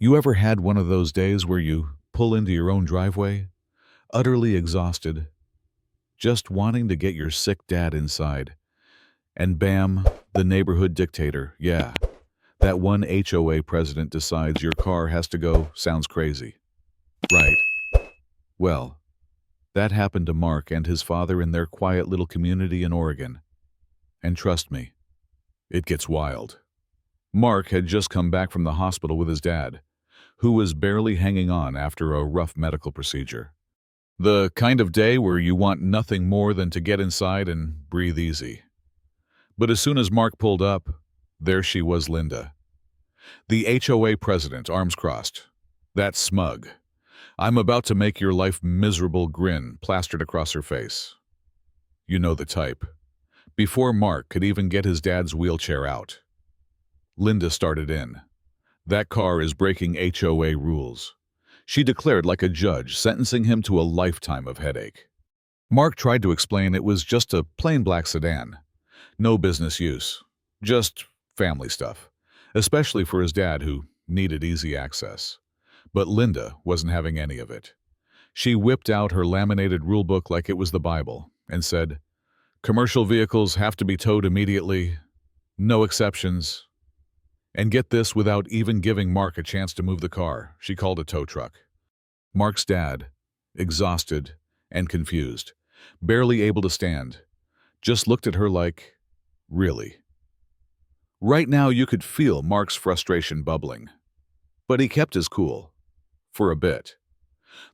You ever had one of those days where you pull into your own driveway, utterly exhausted, just wanting to get your sick dad inside, and bam, the neighborhood dictator, yeah, that one HOA president decides your car has to go, sounds crazy. Right. Well, that happened to Mark and his father in their quiet little community in Oregon. And trust me, it gets wild. Mark had just come back from the hospital with his dad, who was barely hanging on after a rough medical procedure. The kind of day where you want nothing more than to get inside and breathe easy. But as soon as Mark pulled up, there she was, Linda. The HOA president, arms crossed. That smug, "I'm about to make your life miserable" grin plastered across her face. You know the type. Before Mark could even get his dad's wheelchair out, Linda started in. "That car is breaking HOA rules," she declared like a judge, sentencing him to a lifetime of headache. Mark tried to explain it was just a plain black sedan. No business use. Just family stuff. Especially for his dad, who needed easy access. But Linda wasn't having any of it. She whipped out her laminated rulebook like it was the Bible and said, "Commercial vehicles have to be towed immediately. No exceptions." And get this, without even giving Mark a chance to move the car, she called a tow truck. Mark's dad, exhausted and confused, barely able to stand, just looked at her like, "Really?" Right now you could feel Mark's frustration bubbling. But he kept his cool. For a bit.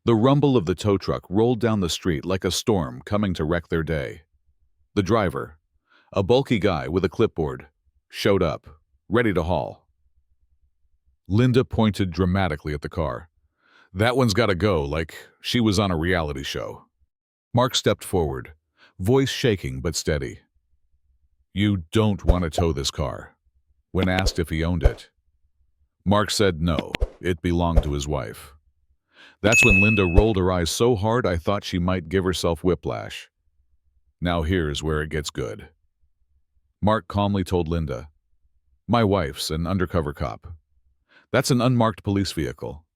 The rumble of the tow truck rolled down the street like a storm coming to wreck their day. The driver, a bulky guy with a clipboard, showed up, ready to haul. Linda pointed dramatically at the car. "That one's gotta go," like she was on a reality show. Mark stepped forward, voice shaking but steady. "You don't want to tow this car." When asked if he owned it, Mark said no, it belonged to his wife. That's when Linda rolled her eyes so hard I thought she might give herself whiplash. Now here's where it gets good. Mark calmly told Linda, "My wife's an undercover cop. That's an unmarked police vehicle."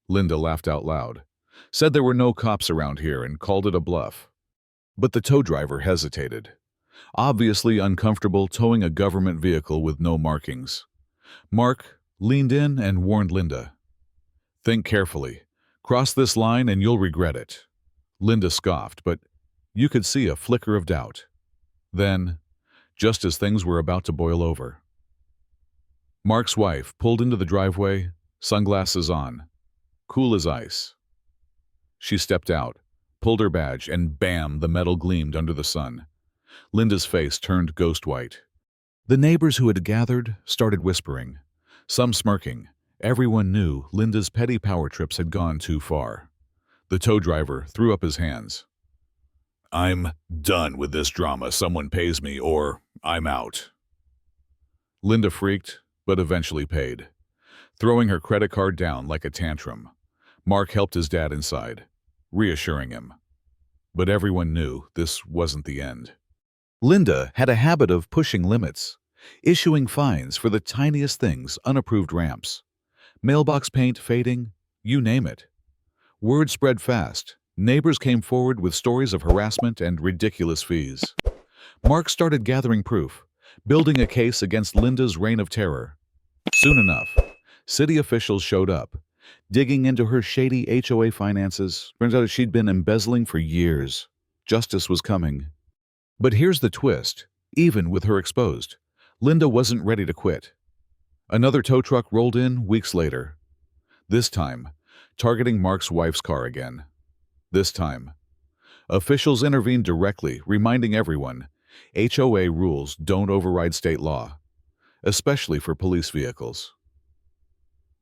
Linda laughed out loud, said there were no cops around here, and called it a bluff. But the tow driver hesitated, obviously uncomfortable towing a government vehicle with no markings. Mark leaned in and warned Linda, "Think carefully. Cross this line and you'll regret it." Linda scoffed, but you could see a flicker of doubt. Then, just as things were about to boil over, Mark's wife pulled into the driveway, sunglasses on, cool as ice. She stepped out, pulled her badge, and bam, the metal gleamed under the sun. Linda's face turned ghost white. The neighbors who had gathered started whispering, some smirking. Everyone knew Linda's petty power trips had gone too far. The tow driver threw up his hands. "I'm done with this drama. Someone pays me or I'm out." Linda freaked, but eventually paid, throwing her credit card down like a tantrum. Mark helped his dad inside, reassuring him. But everyone knew this wasn't the end. Linda had a habit of pushing limits, issuing fines for the tiniest things, unapproved ramps, mailbox paint fading, you name it. Word spread fast. Neighbors came forward with stories of harassment and ridiculous fees. Mark started gathering proof, building a case against Linda's reign of terror. Soon enough, city officials showed up, digging into her shady HOA finances. Turns out she'd been embezzling for years. Justice was coming. But here's the twist. Even with her exposed, Linda wasn't ready to quit. Another tow truck rolled in weeks later. This time, targeting Mark's wife's car again. This time, officials intervened directly, reminding everyone, HOA rules don't override state law, especially for police vehicles.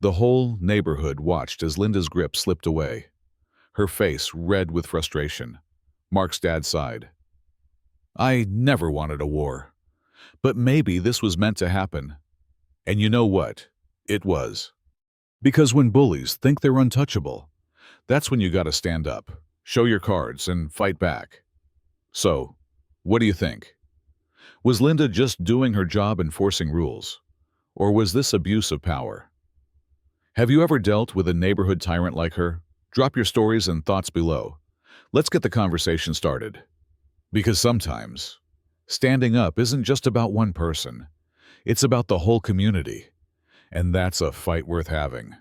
The whole neighborhood watched as Linda's grip slipped away, her face red with frustration. Mark's dad sighed. "I never wanted a war. But maybe this was meant to happen." And you know what? It was. Because when bullies think they're untouchable, that's when you gotta stand up, show your cards, and fight back. So, what do you think? Was Linda just doing her job enforcing rules? Or was this abuse of power? Have you ever dealt with a neighborhood tyrant like her? Drop your stories and thoughts below. Let's get the conversation started. Because sometimes, standing up isn't just about one person. It's about the whole community. And that's a fight worth having.